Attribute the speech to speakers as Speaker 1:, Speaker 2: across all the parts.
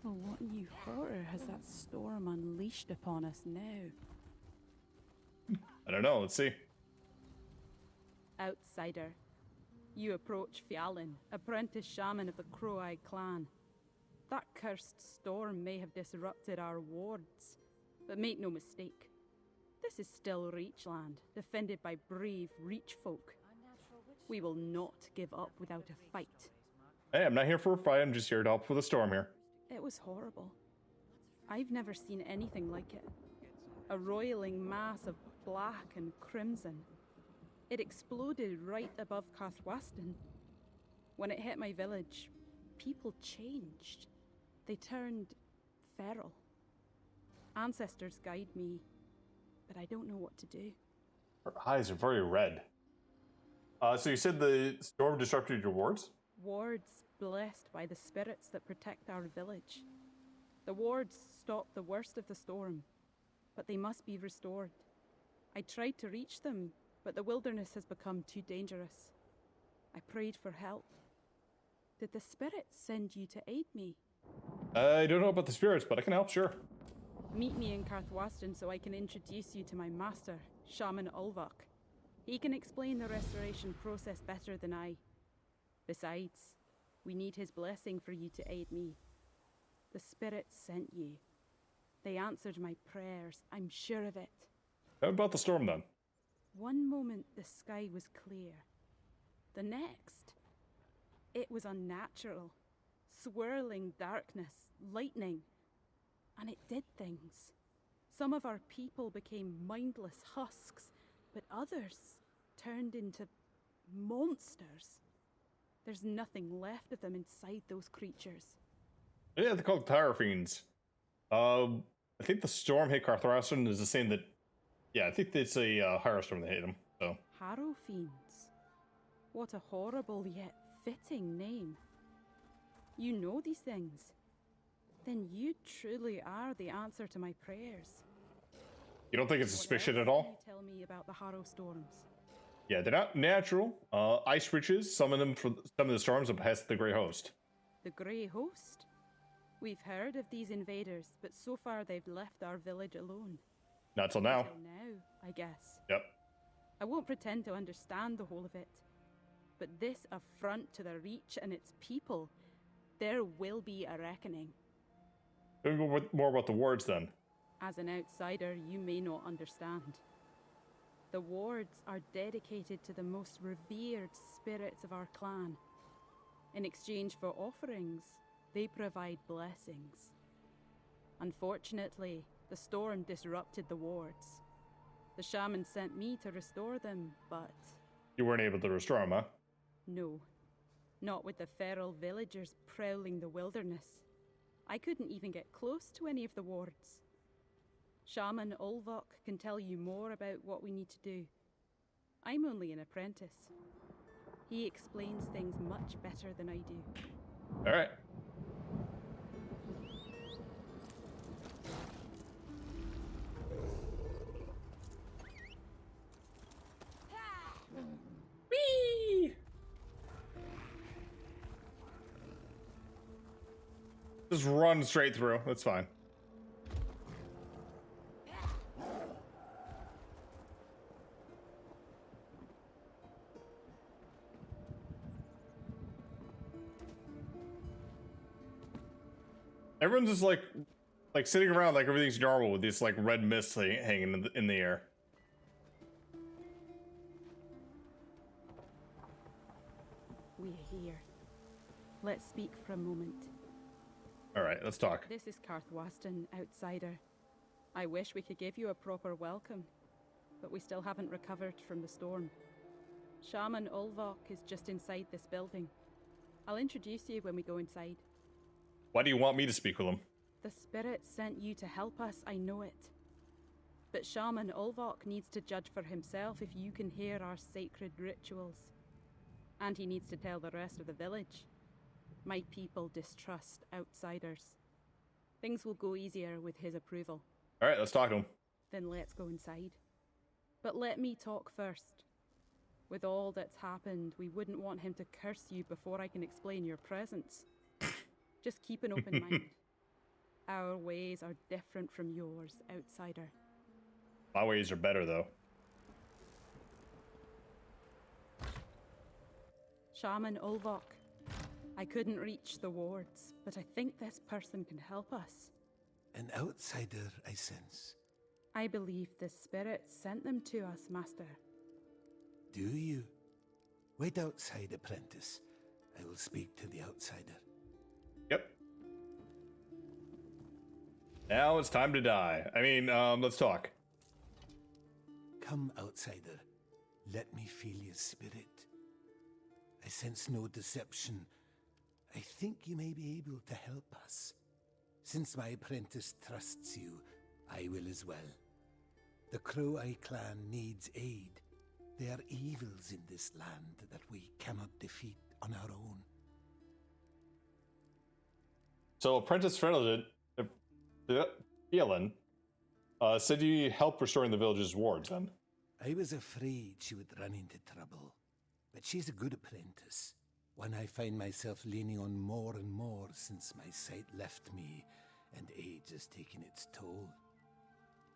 Speaker 1: Well, what new horror has that storm unleashed upon us now?
Speaker 2: I don't know. Let's see.
Speaker 1: Outsider. You approach Fjallan, apprentice shaman of the Crow-Eyed clan. That cursed storm may have disrupted our wards, but make no mistake. This is still Reachland, defended by brave Reach folk. We will not give up without a fight.
Speaker 2: Hey, I'm not here for a fight. I'm just here to help with the storm here.
Speaker 1: It was horrible. I've never seen anything like it. A roiling mass of black and crimson. It exploded right above Carthwaston. When it hit my village, people changed. They turned feral. Ancestors guide me, but I don't know what to do.
Speaker 2: Her eyes are very red. So you said the storm disrupted your wards?
Speaker 1: Wards blessed by the spirits that protect our village. The wards stopped the worst of the storm, but they must be restored. I tried to reach them, but the wilderness has become too dangerous. I prayed for help. Did the spirits send you to aid me?
Speaker 2: I don't know about the spirits, but I can help, sure.
Speaker 1: Meet me in Carthwaston so I can introduce you to my master, Shaman Ulvok. He can explain the restoration process better than I. Besides, we need his blessing for you to aid me. The spirits sent you. They answered my prayers, I'm sure of it.
Speaker 2: How about the storm then?
Speaker 1: One moment the sky was clear. The next, it was unnatural. Swirling darkness, lightning. And it did things. Some of our people became mindless husks, but others turned into monsters. There's nothing left of them inside those creatures.
Speaker 2: Yeah, they're called Tower Fiends. I think the storm hit Carthrason is the same that... Yeah, I think it's a Hyrule storm that hit him, so...
Speaker 1: Harrow Fiends. What a horrible yet fitting name. You know these things. Then you truly are the answer to my prayers.
Speaker 2: You don't think it's suspicious at
Speaker 1: What
Speaker 2: all?
Speaker 1: else can you tell me about the Harrow storms?
Speaker 2: Yeah, they're not natural. Ice witches summon them for some of the storms of Hest the Grey Host.
Speaker 1: The Grey Host? We've heard of these invaders, but so far they've left our village alone.
Speaker 2: Not till now.
Speaker 1: Until now, I guess.
Speaker 2: Yep.
Speaker 1: I won't pretend to understand the whole of it. But this affront to the Reach and its people, there will be a reckoning.
Speaker 2: Tell me more about the wards then.
Speaker 1: As an outsider, you may not understand. The wards are dedicated to the most revered spirits of our clan. In exchange for offerings, they provide blessings. Unfortunately, the storm disrupted the wards. The shaman sent me to restore them, but...
Speaker 2: You weren't able to restore them, huh?
Speaker 1: No. Not with the feral villagers prowling the wilderness. I couldn't even get close to any of the wards. Shaman Ulvok can tell you more about what we need to do. I'm only an apprentice. He explains things much better than I do.
Speaker 2: Alright. Whee! Just run straight through. That's fine. Everyone's just like sitting around like everything's normal with this like red mist hanging in the air.
Speaker 1: We're here. Let's speak for a moment.
Speaker 2: All right, let's talk.
Speaker 1: This is Carthwaston, outsider. I wish we could give you a proper welcome, but we still haven't recovered from the storm. Shaman Ulvok is just inside this building. I'll introduce you when we go inside.
Speaker 2: Why do you want me to speak with him?
Speaker 1: The spirits sent you to help us, I know it. But Shaman Ulvok needs to judge for himself if you can hear our sacred rituals. And he needs to tell the rest of the village. My people distrust outsiders. Things will go easier with his approval.
Speaker 2: All right, let's talk to him.
Speaker 1: Then let's go inside. But let me talk first. With all that's happened, we wouldn't want him to curse you before I can explain your presence. Just keep an open mind. Our ways are different from yours, outsider.
Speaker 2: My ways are better, though.
Speaker 1: Shaman Ulvok. I couldn't reach the wards, but I think this person can help us.
Speaker 3: An outsider, I sense.
Speaker 1: I believe the spirits sent them to us, Master.
Speaker 3: Do you? Wait outside, apprentice. I will speak to the outsider.
Speaker 2: Yep. Now it's time to die. I mean, let's talk.
Speaker 3: Come, outsider. Let me feel your spirit. I sense no deception. I think you may be able to help us. Since my apprentice trusts you, I will as well. The Crow-Eye clan needs aid. There are evils in this land that we cannot defeat on our own.
Speaker 2: So, Apprentice Fenelon, said you help restoring the village's wards, then?
Speaker 3: I was afraid she would run into trouble, but she's a good apprentice. One I find myself leaning on more and more since my sight left me and age has taken its toll.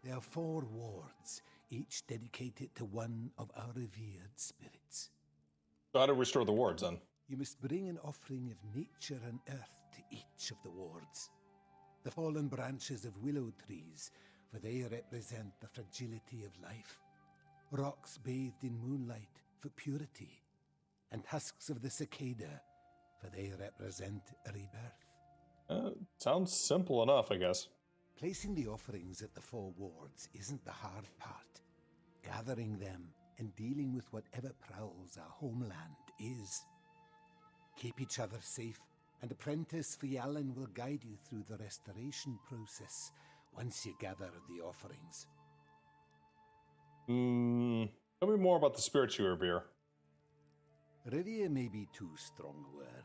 Speaker 3: There are 4 wards, each dedicated to one of our revered spirits.
Speaker 2: So how to restore the wards, then?
Speaker 3: You must bring an offering of nature and earth to each of the wards. The fallen branches of willow trees, for they represent the fragility of life. Rocks bathed in moonlight for purity. And husks of the cicada, for they represent a rebirth.
Speaker 2: Sounds simple enough, I guess.
Speaker 3: Placing the offerings at the 4 wards isn't the hard part. Gathering them and dealing with whatever prowls our homeland is. Keep each other safe, and Apprentice Fialan will guide you through the restoration process once you gather the offerings.
Speaker 2: Tell me more about the spirits you revere.
Speaker 3: Revere may be too strong a word.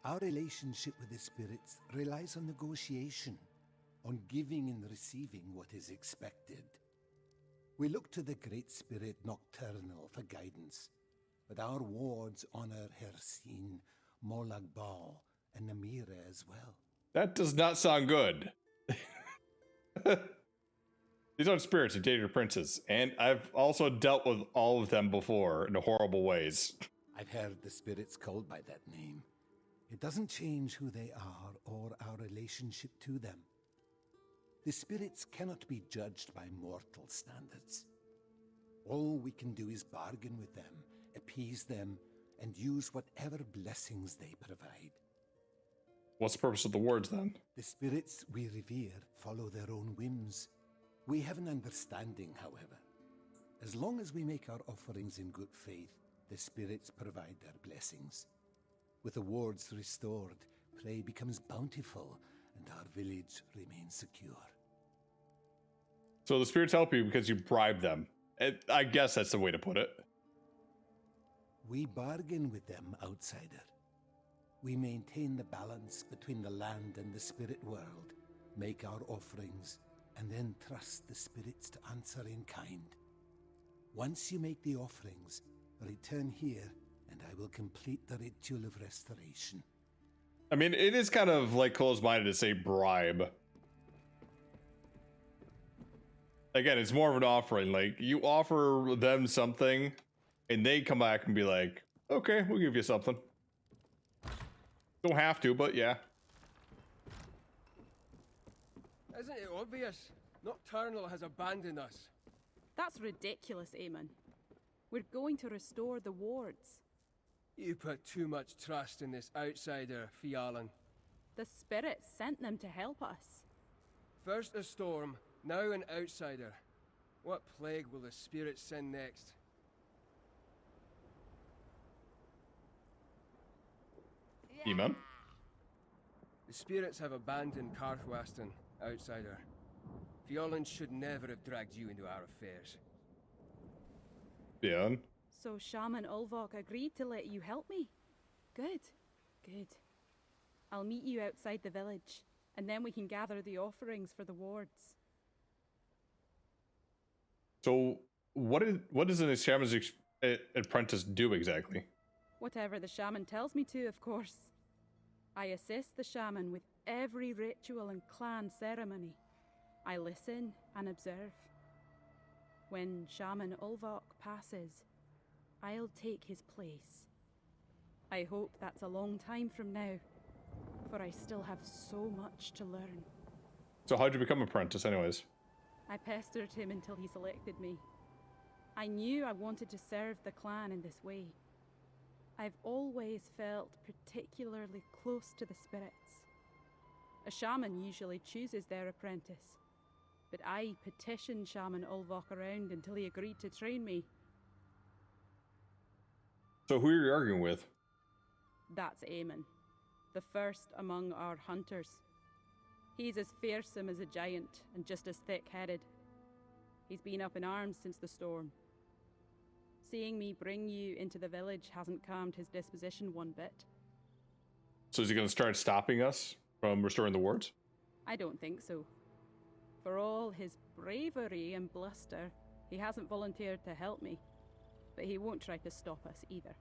Speaker 3: Our relationship with the spirits relies on negotiation, on giving and receiving what is expected. We look to the Great Spirit Nocturnal for guidance, but our wards honor Hercine, Molag Bal, and Namira as well.
Speaker 2: That does not sound good. These aren't spirits, they're dated princes, and I've also dealt with all of them before in horrible ways.
Speaker 3: I've heard the spirits called by that name. It doesn't change who they are or our relationship to them. The spirits cannot be judged by mortal standards. All we can do is bargain with them, appease them, and use whatever blessings they provide.
Speaker 2: What's the purpose of the wards, then?
Speaker 3: The spirits we revere follow their own whims. We have an understanding, however. As long as we make our offerings in good faith, the spirits provide their blessings. With the wards restored, prey becomes bountiful, and our village remains secure.
Speaker 2: So the spirits help you because you bribe them. I guess that's the way to put it.
Speaker 3: We bargain with them, outsider. We maintain the balance between the land and the spirit world, make our offerings, and then trust the spirits to answer in kind. Once you make the offerings, return here, and I will complete the ritual of restoration.
Speaker 2: I mean, it is kind of like closed-minded to say bribe. Again, it's more of an offering. Like, you offer them something, and they come back and be like, okay, we'll give you something. Don't have to, but yeah.
Speaker 4: Isn't it obvious? Nocturnal has abandoned us.
Speaker 1: That's ridiculous, Eamon. We're going to restore the wards.
Speaker 4: You put too much trust in this outsider, Fialan.
Speaker 1: The spirits sent them to help us.
Speaker 4: First a storm, now an outsider. What plague will the spirits send next?
Speaker 2: Eamon?
Speaker 4: The spirits have abandoned Carthwaston, outsider. Fialan should never have dragged you into our affairs.
Speaker 2: Yeah.
Speaker 1: So Shaman Ulvok agreed to let you help me? Good, good. I'll meet you outside the village, and then we can gather the offerings for the wards.
Speaker 2: So, what does a shaman's apprentice do exactly?
Speaker 1: Whatever the shaman tells me to, of course. I assist the shaman with every ritual and clan ceremony. I listen and observe. When Shaman Ulvok passes, I'll take his place. I hope that's a long time from now, for I still have so much to learn.
Speaker 2: So how'd you become apprentice anyways?
Speaker 1: I pestered him until he selected me. I knew I wanted to serve the clan in this way. I've always felt particularly close to the spirits. A shaman usually chooses their apprentice, but I petitioned Shaman Ulvok around until he agreed to train me.
Speaker 2: So who are you arguing with?
Speaker 1: That's Eamon, the first among our hunters. He's as fearsome as a giant and just as thick-headed. He's been up in arms since the storm. Seeing me bring you into the village hasn't calmed his disposition one bit.
Speaker 2: So is he going to start stopping us from restoring the wards?
Speaker 1: I don't think so. For all his bravery and bluster, he hasn't volunteered to help me. But he won't try to stop us either.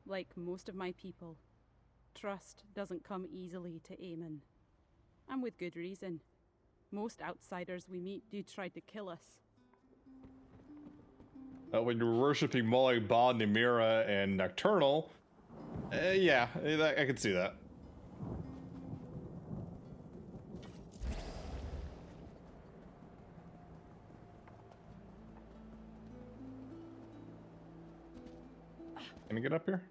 Speaker 1: Like most of my people, trust doesn't come easily to Eamon. And with good reason. Most outsiders we meet do try to kill us.
Speaker 2: When you're worshipping Molly, Ba, Nimira, and Nocturnal, yeah, I can see that. Can I get up here?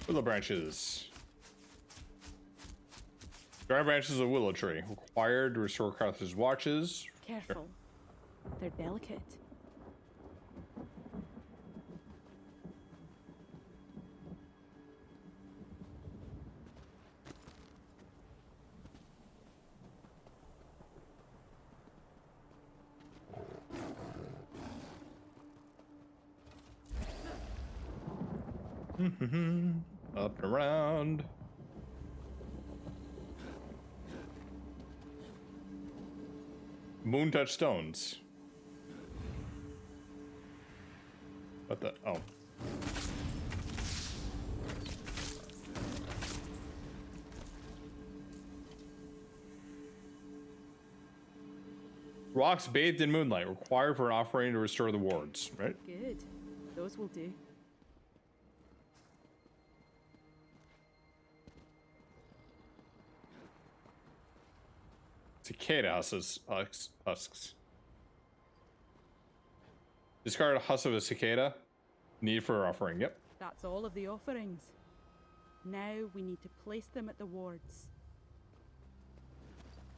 Speaker 2: Willow branches. Dry branches of willow tree. Required to restore Carth's watches.
Speaker 1: Careful. They're delicate.
Speaker 2: Up and around. Moon touch stones. What the? Oh. Rocks bathed in moonlight, required for an offering to restore the wards, right?
Speaker 1: Good. Those will do.
Speaker 2: Cicada husks. Discard a husk of a cicada. Need for offering. Yep.
Speaker 1: That's all of the offerings. Now we need to place them at the wards.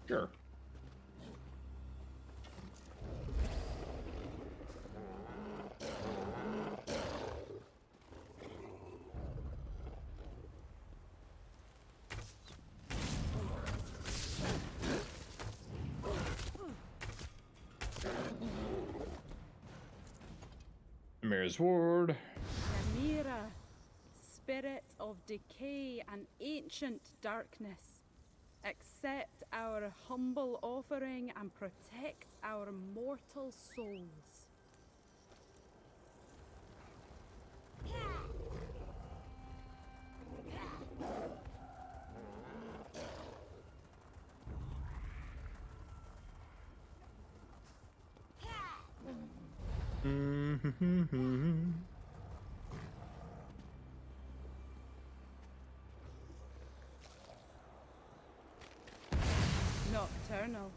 Speaker 2: Sure. Mirror's Ward.
Speaker 1: Namira, spirit of decay and ancient darkness, accept our humble offering and protect our mortal souls. Nocturnal,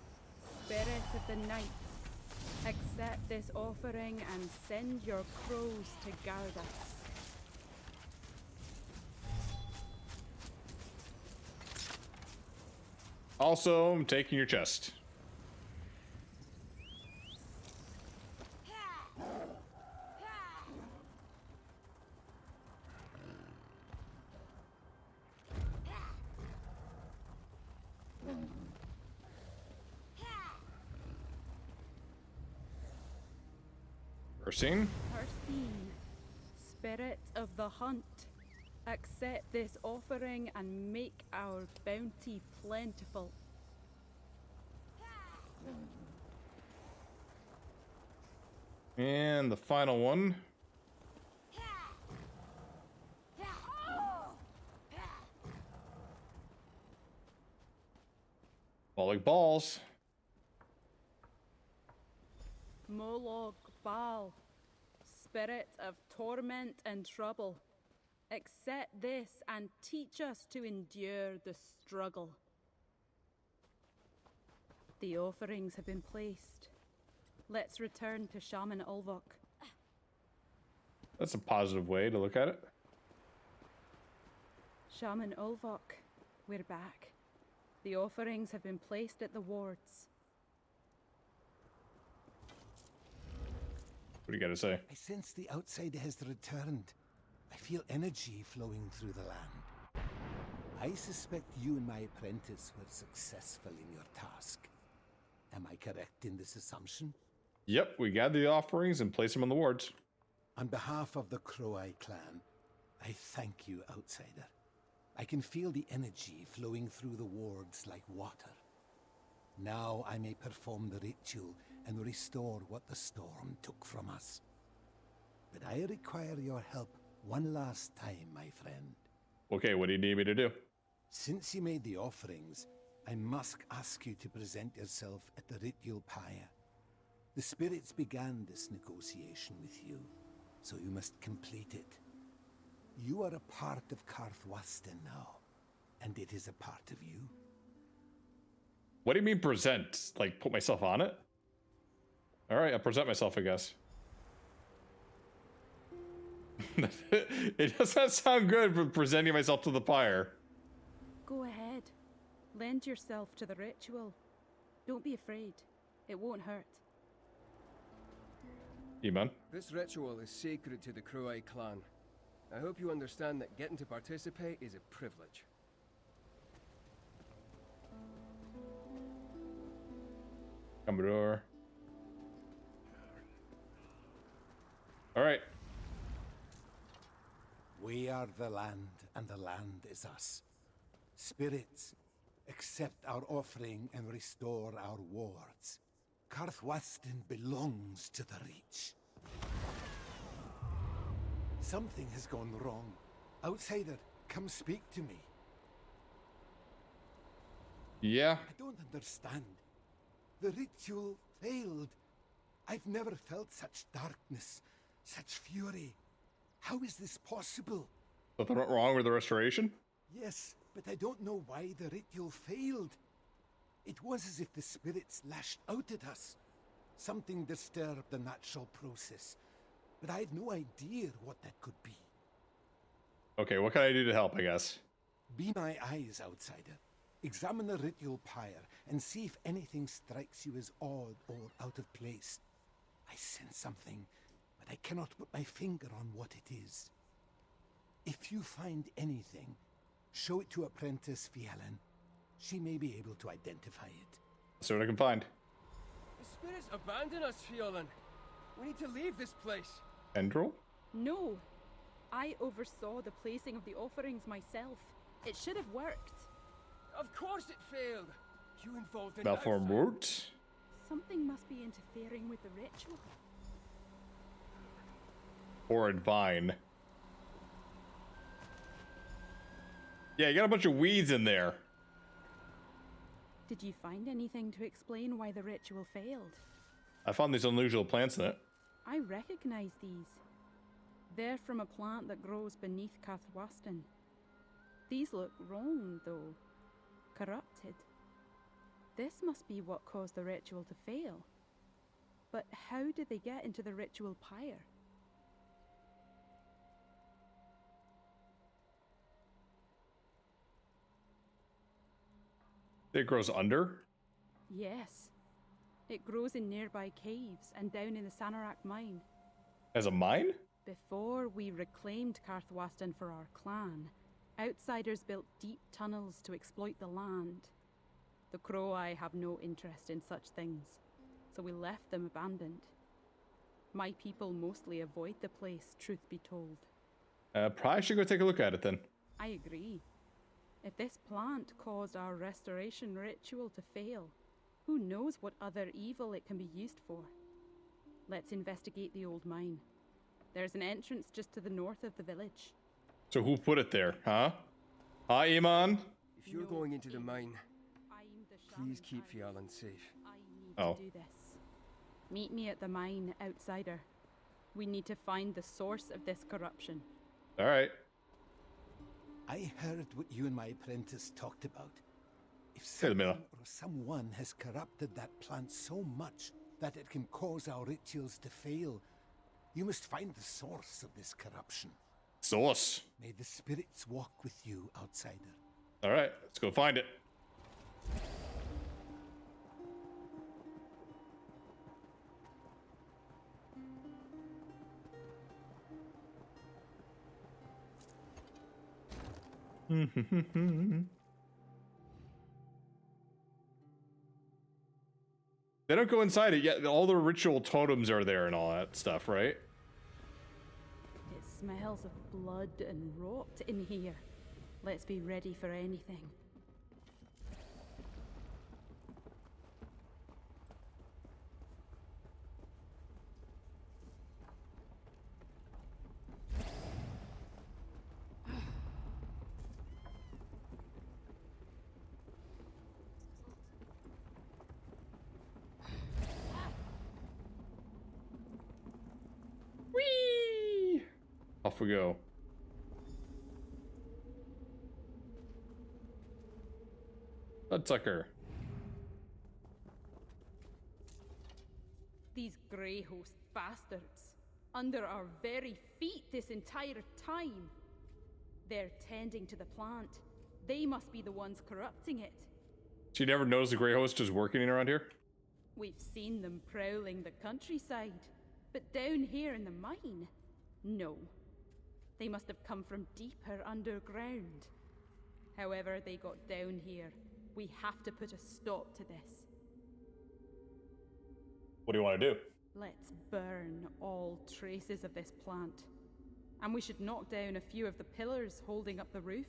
Speaker 1: spirit of the night, accept this offering and send your crows to guard us.
Speaker 2: Also, I'm taking your chest. Ursine?
Speaker 1: Ursine, spirit of the hunt, Accept this offering and make our bounty plentiful.
Speaker 2: And the final one. Ball like balls.
Speaker 1: Moloch Baal, spirit of torment and trouble, accept this and teach us to endure the struggle. The offerings have been placed. Let's return to Shaman Ulvok.
Speaker 2: That's a positive way to look at it.
Speaker 1: Shaman Ulvok, we're back. The offerings have been placed at the wards.
Speaker 2: What do you gotta say?
Speaker 3: I sense the outsider has returned. I feel energy flowing through the land. I suspect you and my apprentice were successful in your task. Am I correct in this assumption?
Speaker 2: Yep, we gather the offerings and place them on the wards.
Speaker 3: On behalf of the Crow-Eye clan, I thank you, outsider. I can feel the energy flowing through the wards like water. Now I may perform the ritual and restore what the storm took from us. But I require your help one last time, my friend.
Speaker 2: Okay, what do you need me to do?
Speaker 3: Since you made the offerings, I must ask you to present yourself at the ritual pyre. The spirits began this negotiation with you, so you must complete it. You are a part of Karthwasten now, and it is a part of you.
Speaker 2: What do you mean present? Like put myself on it? Alright, I'll present myself, I guess. It does not sound good for presenting myself to the pyre.
Speaker 1: Go ahead. Lend yourself to the ritual. Don't be afraid. It won't hurt.
Speaker 2: Iman?
Speaker 4: This ritual is sacred to the Crow-Eye clan. I hope you understand that getting to participate is a privilege.
Speaker 2: Commodore. Alright.
Speaker 3: We are the land, and the land is us. Spirits, accept our offering and restore our wards. Karthwasten belongs to the Reach. Something has gone wrong. Outsider, come speak to me.
Speaker 2: Yeah.
Speaker 3: I don't understand. The ritual failed. I've never felt such darkness, such fury. How is this possible?
Speaker 2: Something went wrong with the restoration?
Speaker 3: Yes, but I don't know why the ritual failed. It was as if the spirits lashed out at us. Something disturbed the natural process, but I have no idea what that could be.
Speaker 2: Okay, what can I do to help, I guess?
Speaker 3: Be my eyes, outsider. Examine the ritual pyre and see if anything strikes you as odd or out of place. I sense something, but I cannot put my finger on what it is. If you find anything, show it to Apprentice Fielen. She may be able to identify it.
Speaker 2: See what I can find.
Speaker 4: The spirits abandon us, Fiolan. We need to leave this place.
Speaker 2: Endril?
Speaker 1: No. I oversaw the placing of the offerings myself. It should have worked.
Speaker 4: Of course it failed. You involved in
Speaker 2: Malformed root?
Speaker 1: Something must be interfering with the ritual.
Speaker 2: Or a vine. Yeah, you got a bunch of weeds in there.
Speaker 1: Did you find anything to explain why the ritual failed?
Speaker 2: I found these unusual plants in it.
Speaker 1: I recognize these. They're from a plant that grows beneath Karthwasten. These look wrong, though. Corrupted. This must be what caused the ritual to fail. But how did they get into the ritual pyre?
Speaker 2: It grows under?
Speaker 1: Yes. It grows in nearby caves and down in the Sanarak mine.
Speaker 2: As a mine?
Speaker 1: Before we reclaimed Karthwasten for our clan, outsiders built deep tunnels to exploit the land. The Crow-Eye have no interest in such things, so we left them abandoned. My people mostly avoid the place, truth be told.
Speaker 2: Probably should go take a look at it then.
Speaker 1: I agree. If this plant caused our restoration ritual to fail, who knows what other evil it can be used for? Let's investigate the old mine. There's an entrance just to the north of the village.
Speaker 2: So who put it there, huh? Huh, Iman?
Speaker 4: If you're going into the mine,
Speaker 1: I'm the
Speaker 4: please
Speaker 1: shaman
Speaker 4: keep
Speaker 1: Arya.
Speaker 4: Fionn safe.
Speaker 1: I need
Speaker 2: Oh.
Speaker 1: to do this. Meet me at the mine, outsider. We need to find the source of this corruption.
Speaker 2: All right.
Speaker 3: I heard what you and my apprentice talked about. If
Speaker 2: Hey, Mila.
Speaker 3: someone or someone has corrupted that plant so much that it can cause our rituals to fail, you must find the source of this corruption.
Speaker 2: Sauce.
Speaker 3: May the spirits walk with you, outsider.
Speaker 2: All right, let's go find it. They don't go inside it yet. All the ritual totems are there and all that stuff, right?
Speaker 1: It smells of blood and rot in here. Let's be ready for anything.
Speaker 2: Whee! Off we go. Bloodsucker.
Speaker 1: These Grey Host bastards, under our very feet this entire time. They're tending to the plant. They must be the ones corrupting it.
Speaker 2: She never knows the Grey Host is working around here?
Speaker 1: We've seen them prowling the countryside, but down here in the mine, no. They must have come from deeper underground. However they got down here, we have to put a stop to this.
Speaker 2: What do you want to do?
Speaker 1: Let's burn all traces of this plant. And we should knock down a few of the pillars holding up the roof.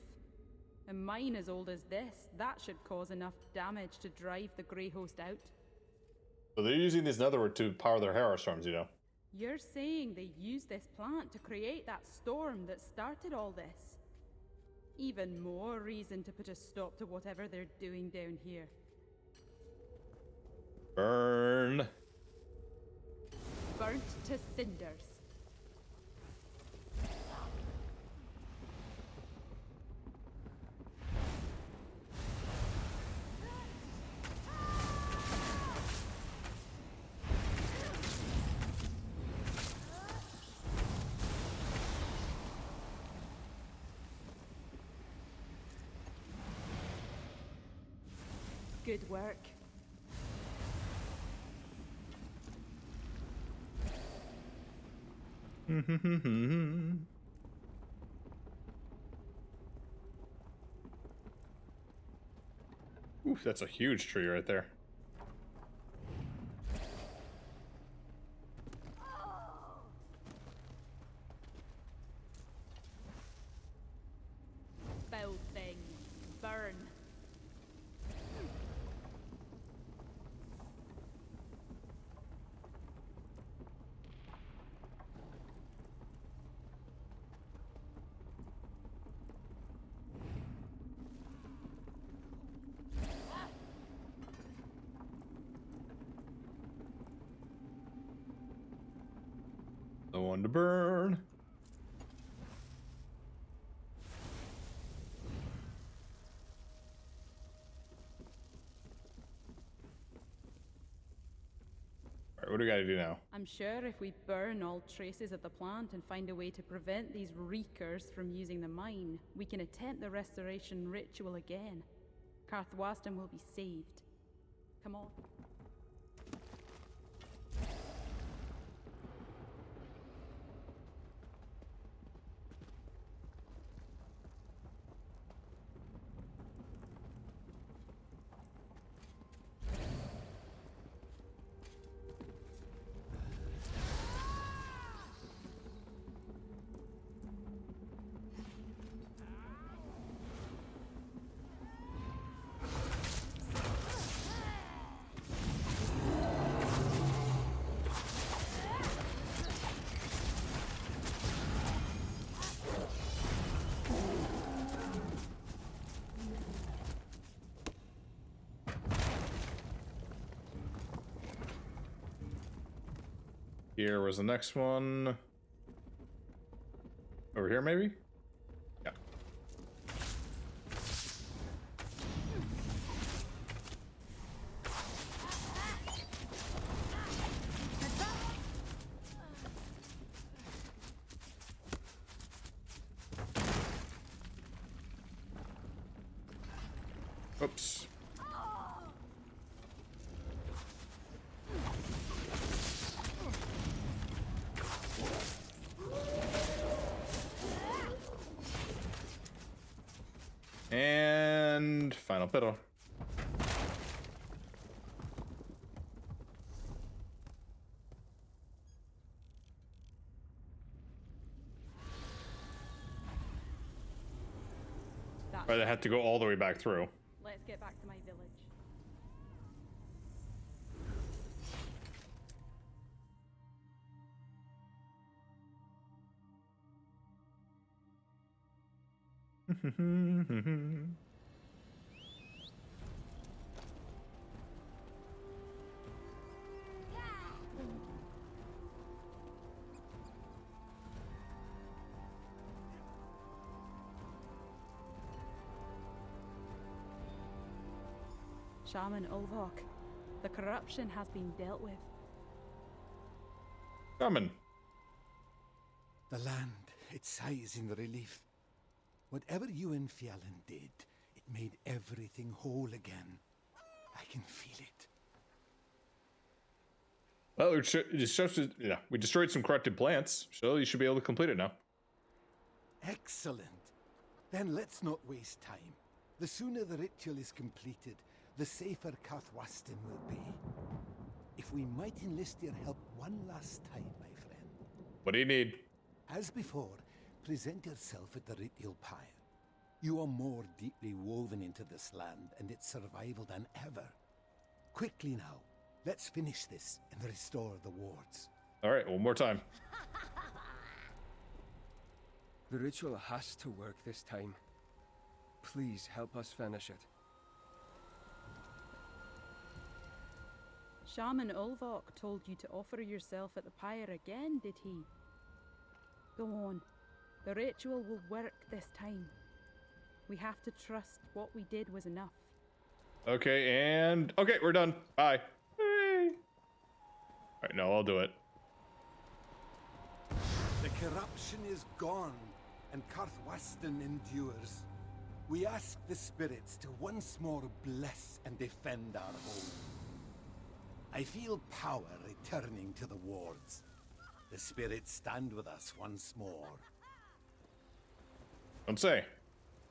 Speaker 1: A mine as old as this, that should cause enough damage to drive the Grey Host out.
Speaker 2: So they're using this netherworld to power their Harrowstorms, you know?
Speaker 1: You're saying they used this plant to create that storm that started all this? Even more reason to put a stop to whatever they're doing down here.
Speaker 2: Burn.
Speaker 1: Burnt to cinders. Good work.
Speaker 2: Oof, that's a huge tree right there.
Speaker 1: Foul thing. Burn.
Speaker 2: The one to burn. Alright, what do we gotta do now?
Speaker 1: I'm sure if we burn all traces of the plant and find a way to prevent these reekers from using the mine, we can attempt the restoration ritual again. Karthwasten will be saved. Come on.
Speaker 2: Here was the next one. Over here, maybe? Yeah. Oops. And final pedal.
Speaker 1: That's
Speaker 2: Right, I had to go all the way back through.
Speaker 1: Let's get back to my village. Shaman Ulvok, the corruption has been dealt with.
Speaker 2: Coming.
Speaker 3: The land, it sighs in relief. Whatever you and Fjallan did, it made everything whole again. I can feel it.
Speaker 2: Well, we destroyed some corrupted plants, so you should be able to complete it now.
Speaker 3: Excellent. Then let's not waste time. The sooner the ritual is completed, the safer Karthwasten will be. If we might enlist your help one last time, my friend.
Speaker 2: What do you need?
Speaker 3: As before, present yourself at the ritual pyre. You are more deeply woven into this land and its survival than ever. Quickly now, let's finish this and restore the wards.
Speaker 2: All right, one more time.
Speaker 4: The ritual has to work this time. Please help us finish it.
Speaker 1: Shaman Ulvok told you to offer yourself at the pyre again, did he? Go on. The ritual will work this time. We have to trust what we did was enough.
Speaker 2: Okay, and... Okay, we're done. Bye. Hey. All right, no, I'll do it.
Speaker 3: The corruption is gone, and Karthwasten endures. We ask the spirits to once more bless and defend our home. I feel power returning to the wards. The spirits stand with us once more.
Speaker 2: Don't say.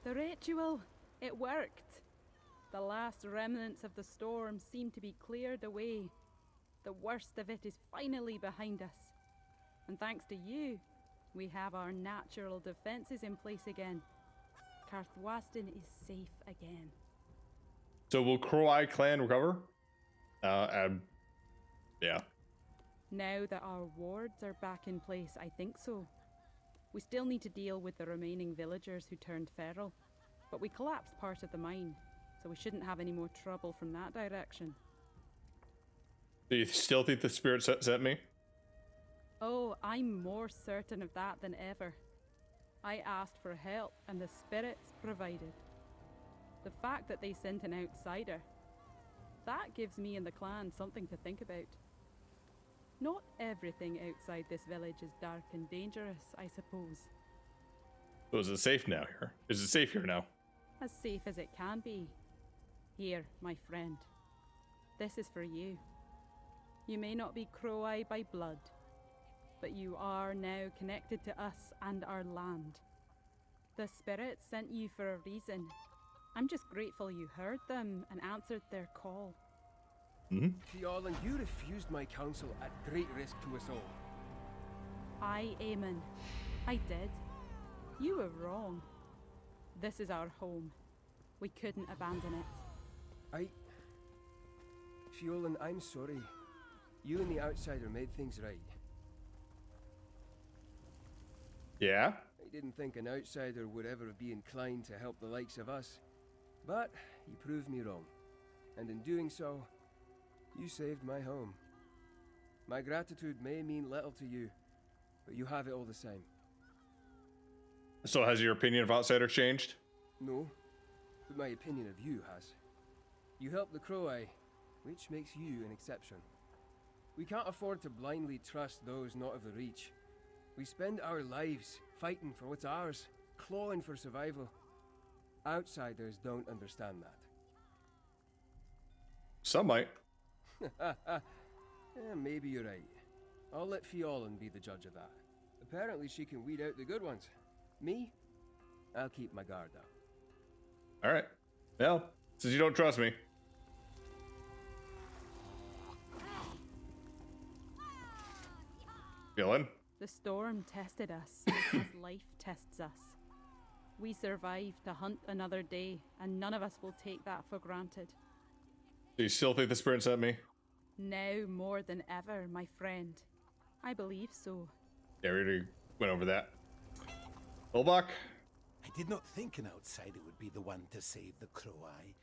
Speaker 1: The ritual, it worked. The last remnants of the storm seem to be cleared away. The worst of it is finally behind us. And thanks to you, we have our natural defenses in place again. Karthwasten is safe again.
Speaker 2: So will Crow-Eye clan recover? Yeah.
Speaker 1: Now that our wards are back in place, I think so. We still need to deal with the remaining villagers who turned feral, but we collapsed part of the mine, so we shouldn't have any more trouble from that direction.
Speaker 2: Do you still think the spirit sent me?
Speaker 1: Oh, I'm more certain of that than ever. I asked for help, and the spirits provided. The fact that they sent an outsider, that gives me and the clan something to think about. Not everything outside this village is dark and dangerous, I suppose.
Speaker 2: So is it safe now here? Is it safe here now?
Speaker 1: As safe as it can be. Here, my friend. This is for you. You may not be Crow-Eye by blood, but you are now connected to us and our land. The spirits sent you for a reason. I'm just grateful you heard them and answered their call.
Speaker 4: Fjallan, you refused my counsel at great risk to us all.
Speaker 1: Aye, Eamon. I did. You were wrong. This is our home. We couldn't abandon it.
Speaker 4: Fjallan, I'm sorry. You and the outsider made things right.
Speaker 2: Yeah?
Speaker 4: I didn't think an outsider would ever be inclined to help the likes of us. But you proved me wrong. And in doing so, you saved my home. My gratitude may mean little to you, but you have it all the same.
Speaker 2: So has your opinion of outsiders changed?
Speaker 4: No, but my opinion of you has. You help the Croweye, which makes you an exception. We can't afford to blindly trust those not of the Reach. We spend our lives fighting for what's ours, clawing for survival. Outsiders don't understand that.
Speaker 2: Some might.
Speaker 4: Maybe you're right. I'll let Fiolan be the judge of that. Apparently she can weed out the good ones. Me? I'll keep my guard up.
Speaker 2: Alright. Well, since you don't trust me. Feeling?
Speaker 1: The storm tested us, as life tests us. We survived to hunt another day, and none of us will take that for granted.
Speaker 2: Do you still think the spirit sent me?
Speaker 1: Now more than ever, my friend. I believe so.
Speaker 2: Yeah, we already went over that. Olbach?
Speaker 3: I did not think an outsider would be the one to save the Croweye,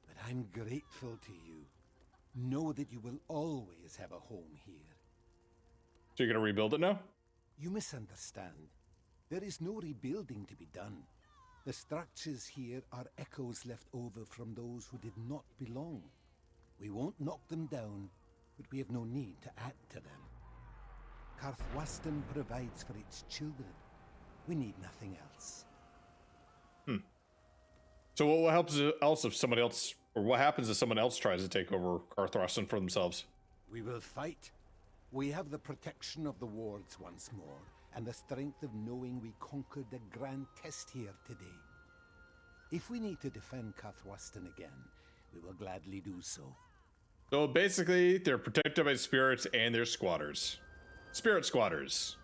Speaker 3: but I'm grateful to you. Know that you will always have a home here.
Speaker 2: So you're gonna rebuild it now?
Speaker 3: You misunderstand. There is no rebuilding to be done. The structures here are echoes left over from those who did not belong. We won't knock them down, but we have no need to add to them. Karthwasten provides for its children. We need nothing else.
Speaker 2: So what helps else if somebody else, or what happens if someone else tries to take over Karthwasten for themselves?
Speaker 3: We will fight. We have the protection of the wards once more, and the strength of knowing we conquered a grand test here today. If we need to defend Karthwasten again, we will gladly do so.
Speaker 2: So basically, they're protected by spirits and they're squatters. Spirit squatters.